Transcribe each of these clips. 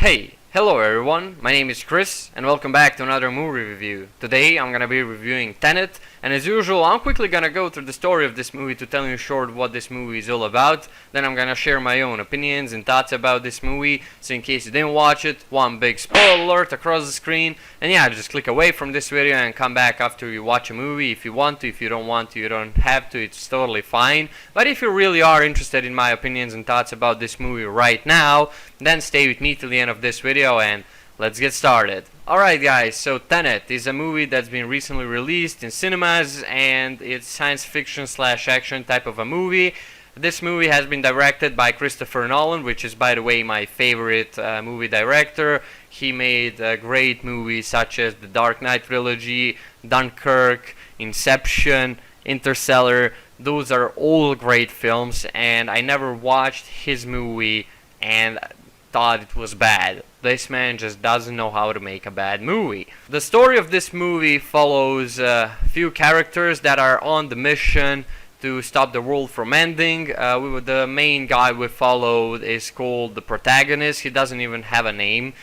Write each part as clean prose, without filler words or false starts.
Hello everyone, my name is Chris and welcome back to another movie review. Today I'm gonna be reviewing Tenet, and as usual I'm quickly gonna go through the story of this movie to tell you short what this movie is all about. Then I'm gonna share my own opinions and thoughts about this movie, so in case you didn't watch it, one big spoiler alert across the screen. And yeah, just click away from this video and come back after you watch a movie if you want to. If you don't want to, you don't have to, it's totally fine. But if you really are interested in my opinions and thoughts about this movie right now, then stay with me till the end of this video and let's get started. Alright guys, so Tenet is a movie that's been recently released in cinemas, and it's science fiction slash action type of a movie. This movie has been directed by Christopher Nolan, which is, by the way, my favorite movie director. He made great movies such as the Dark Knight trilogy, Dunkirk, Inception, Interstellar. Those are all great films, and I never watched his movie and thought it was bad. This man just doesn't know how to make a bad movie. The story of this movie follows a few characters that are on the mission to stop the world from ending. The main guy we followed is called the protagonist. He doesn't even have a name.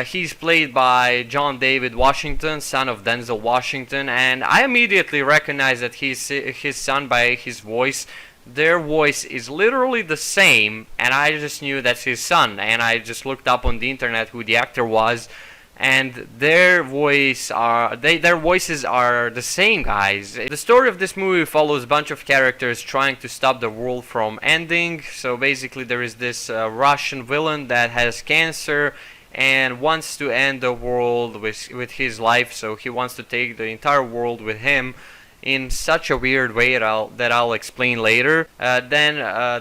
He's played by John David Washington, son of Denzel Washington, and I immediately recognized that he's his son by his voice. Their voice is literally the same, and I just knew that's his son, and I just looked up on the internet who the actor was, and their voices are the same, guys. The story of this movie follows a bunch of characters trying to stop the world from ending. So basically there is this Russian villain that has cancer and wants to end the world with his life, so he wants to take the entire world with him in such a weird way that I'll explain later. Then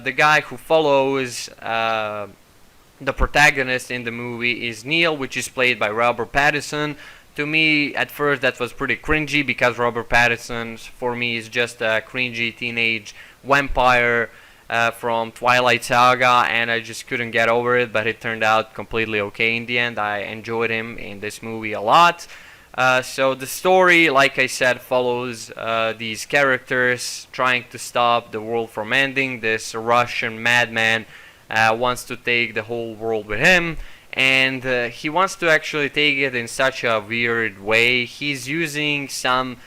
the guy who follows the protagonist in the movie is Neil, which is played by Robert Pattinson. To me, at first, that was pretty cringy because Robert Pattinson, for me, is just a cringy teenage vampire from Twilight Saga, and I just couldn't get over it, but it turned out completely okay in the end. I enjoyed him in this movie a lot. So the story, like I said, follows these characters trying to stop the world from ending. This Russian madman wants to take the whole world with him, and he wants to actually take it in such a weird way. He's using some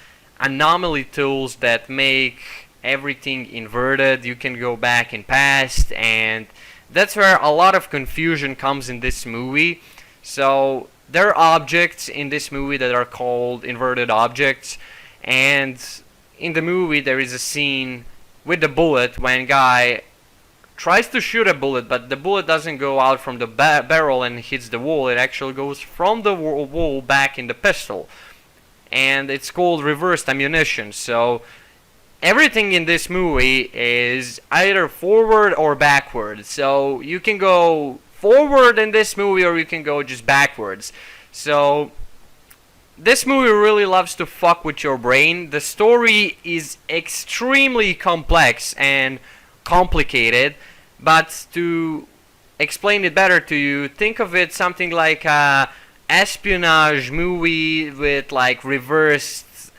anomaly tools that make everything inverted. You can go back in past, and that's where a lot of confusion comes in this movie. So there are objects in this movie that are called inverted objects, and in the movie there is a scene with the bullet when guy tries to shoot a bullet, but the bullet doesn't go out from the barrel and hits the wall. It actually goes from the wall back in the pistol, and it's called reversed ammunition. So everything in this movie is either forward or backward, so you can go forward in this movie or you can go just backwards. So this movie really loves to fuck with your brain. The story is extremely complex and complicated, but to explain it better to you, think of it something like a espionage movie with like reversed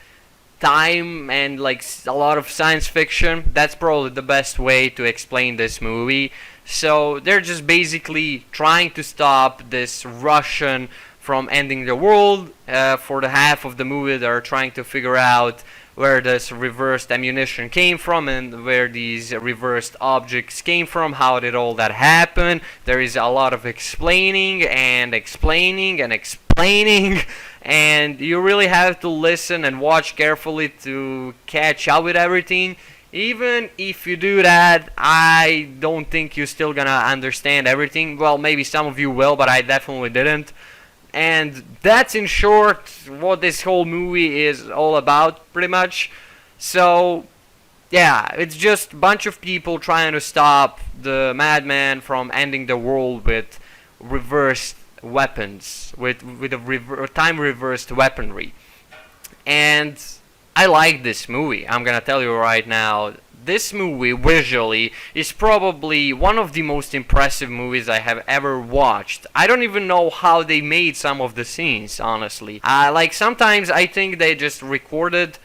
time and like a lot of science fiction. That's probably the best way to explain this movie. So they're just basically trying to stop this Russian from ending the world. For the half of the movie they're trying to figure out where this reversed ammunition came from and where these reversed objects came from, how did all that happen. There is a lot of explaining and explaining and explaining, and you really have to listen and watch carefully to catch up with everything. Even if you do that, I don't think you're still gonna understand everything. Well, maybe some of you will, but I definitely didn't. And that's in short what this whole movie is all about, pretty much. So yeah, it's just a bunch of people trying to stop the madman from ending the world with reversed weapons, with a time reversed weaponry. And I like this movie. I'm gonna tell you right now, this movie visually is probably one of the most impressive movies I have ever watched. I don't even know how they made some of the scenes, honestly. Like sometimes I think they just recorded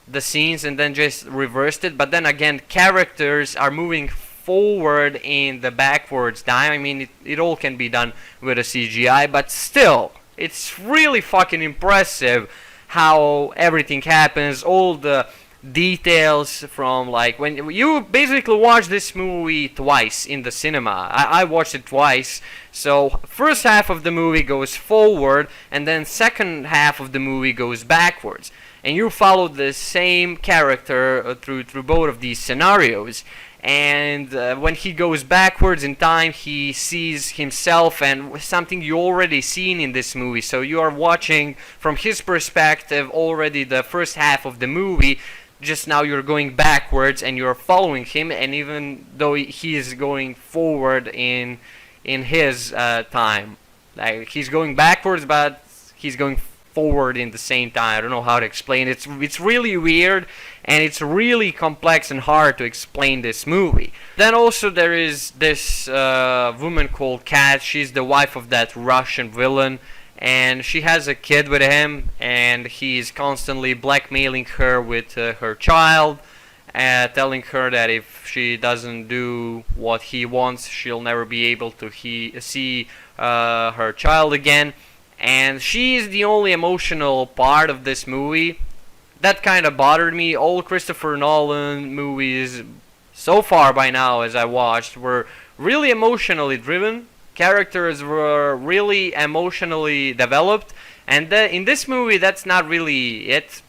the scenes and then just reversed it, but then again characters are moving forward in the backwards time. I mean, it all can be done with a CGI, but still, it's really fucking impressive how everything happens, all the details from, like, when you basically watch this movie twice in the cinema. I watched it twice. So first half of the movie goes forward, and then second half of the movie goes backwards, and you follow the same character through both of these scenarios. And when he goes backwards in time, he sees himself and something you already seen in this movie. So you are watching from his perspective already the first half of the movie. Just now you're going backwards and you're following him, and even though he is going forward in his time, like, he's going backwards, but he's going forward in the same time. I don't know how to explain it. It's really weird, and it's really complex and hard to explain this movie. Then also there is this woman called Kat. She's the wife of that Russian villain, and she has a kid with him, and he's constantly blackmailing her with her child, telling her that if she doesn't do what he wants, she'll never be able to see her child again. And she is the only emotional part of this movie. That kind of bothered me. All Christopher Nolan movies so far by now, as I watched, were really emotionally driven. Characters were really emotionally developed, and in this movie that's not really it.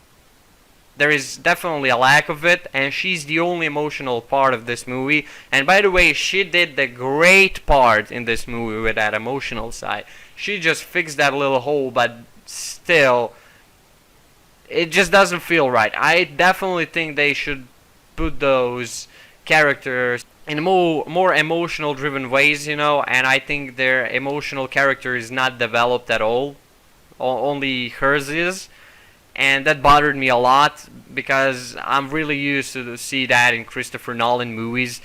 There is definitely a lack of it, and she's the only emotional part of this movie. And by the way, she did the great part in this movie with that emotional side. She just fixed that little hole, but still, it just doesn't feel right. I definitely think they should put those characters in more emotional driven ways, you know, and I think their emotional character is not developed at all. Only hers is, and that bothered me a lot because I'm really used to see that in Christopher Nolan movies.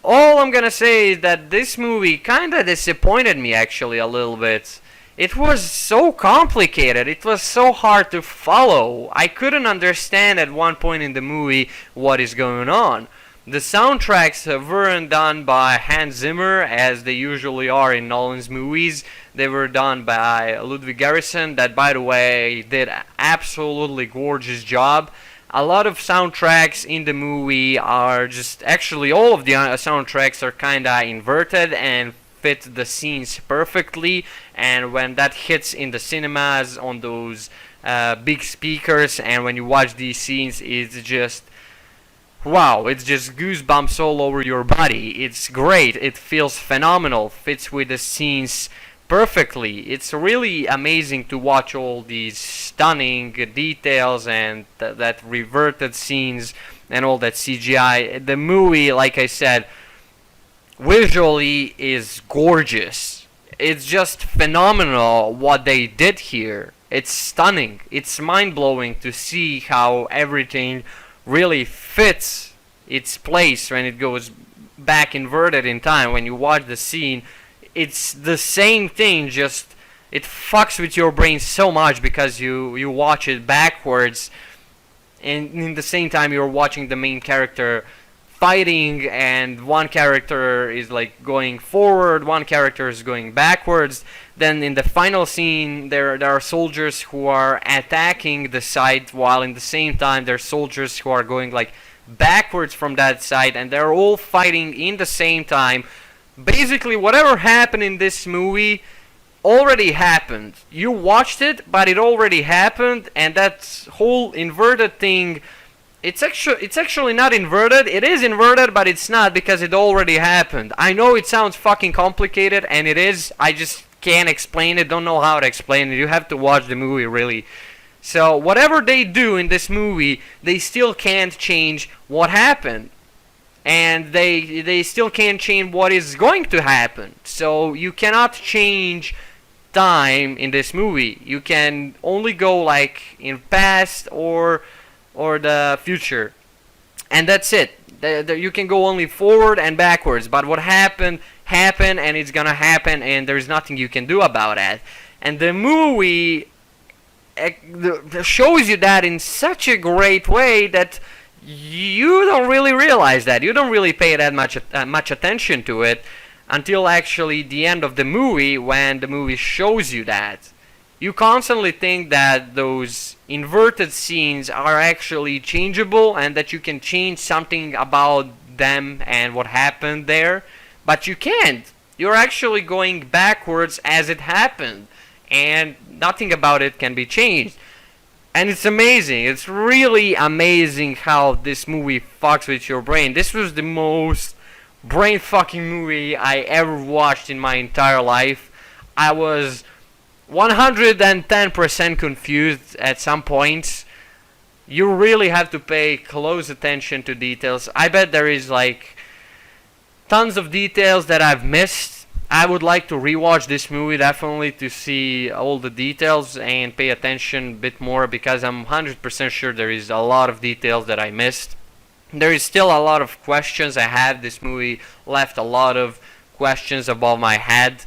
All I'm gonna say is that this movie kinda disappointed me actually a little bit. It was so complicated, it was so hard to follow. I couldn't understand at one point in the movie what is going on. The soundtracks weren't done by Hans Zimmer as they usually are in Nolan's movies. They were done by Ludwig Göransson, that by the way did an absolutely gorgeous job. A lot of soundtracks in the movie are just, actually all of the soundtracks are kinda inverted and fit the scenes perfectly, and when that hits in the cinemas on those big speakers, and when you watch these scenes, it's just wow, it's just goosebumps all over your body. It's great, it feels phenomenal, fits with the scenes perfectly. It's really amazing to watch all these stunning details and that reverted scenes and all that CGI. The movie, like I said, visually is gorgeous. It's just phenomenal what they did here. It's stunning. It's mind-blowing to see how everything really fits its place when it goes back inverted in time. When you watch the scene, it's the same thing, just it fucks with your brain so much because you watch it backwards, and in the same time you're watching the main character fighting, and one character is like going forward, one character is going backwards. Then in the final scene there are soldiers who are attacking the site, while in the same time there are soldiers who are going like backwards from that side, and they're all fighting in the same time. Basically whatever happened in this movie already happened. You watched it, but it already happened, and that whole inverted thing, it's actually not inverted. It is inverted, but it's not, because it already happened. I know it sounds fucking complicated, and it is. I just can't explain it, don't know how to explain it. You have to watch the movie, really. So whatever they do in this movie, they still can't change what happened. And they still can't change what is going to happen. So you cannot change time in this movie. You can only go like in past or the future, and that's it. You can go only forward and backwards, but what happened, and it's gonna happen, and there's nothing you can do about it. And the movie shows you that in such a great way that you don't really realize that. You don't really pay that much attention to it until actually the end of the movie, when the movie shows you that. You constantly think that those inverted scenes are actually changeable and that you can change something about them and what happened there, but you can't. You're actually going backwards as it happened, and nothing about it can be changed. And it's amazing. It's really amazing how this movie fucks with your brain. This was the most brain fucking movie I ever watched in my entire life. I was 110% confused at some points. You really have to pay close attention to details. I bet there is like tons of details that I've missed. I would like to rewatch this movie definitely to see all the details and pay attention a bit more, because I'm 100% sure there is a lot of details that I missed. There is still a lot of questions I have. This movie left a lot of questions above my head,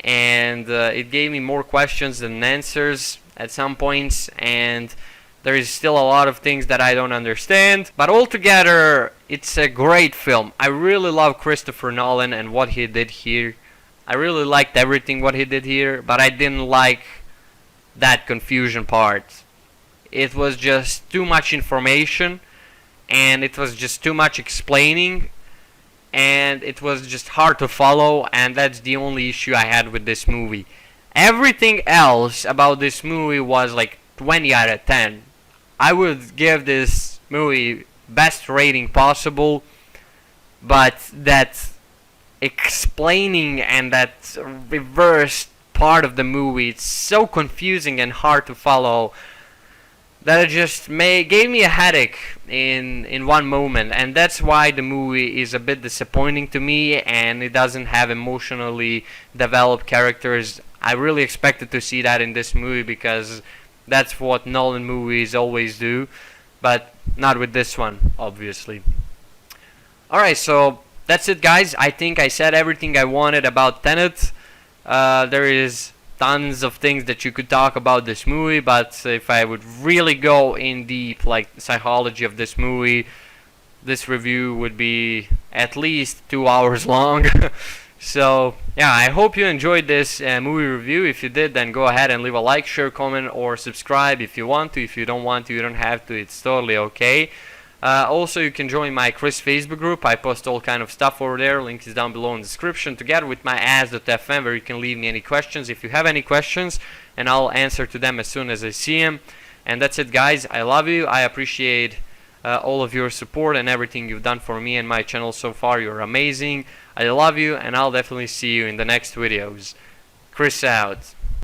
and it gave me more questions than answers at some points, and there is still a lot of things that I don't understand. But altogether, it's a great film. I really love Christopher Nolan and what he did here. I really liked everything what he did here, but I didn't like that confusion part. It was just too much information, and it was just too much explaining, and it was just hard to follow, and that's the only issue I had with this movie. Everything else about this movie was like 20 out of 10. I would give this movie best rating possible, but that explaining and that reverse part of the movie, it's so confusing and hard to follow that it just gave me a headache in one moment, and that's why the movie is a bit disappointing to me, and it doesn't have emotionally developed characters. I really expected to see that in this movie, because that's what Nolan movies always do, but not with this one, obviously. Alright, so that's it, guys. I think I said everything I wanted about Tenet. There is tons of things that you could talk about this movie, but if I would really go in deep, like psychology of this movie, this review would be at least 2 hours long. So yeah, I hope you enjoyed this movie review. If you did, then go ahead and leave a like, share, comment, or subscribe if you want to. If you don't want to, you don't have to. It's totally okay. Also, you can join my Chris Facebook group. I post all kind of stuff over there. Link is down below in the description, together with my ass.fm, where you can leave me any questions if you have any questions, and I'll answer to them as soon as I see them. And that's it, guys. I love you. I appreciate all of your support and everything you've done for me and my channel so far. You're amazing. I love you, and I'll definitely see you in the next videos. Chris out.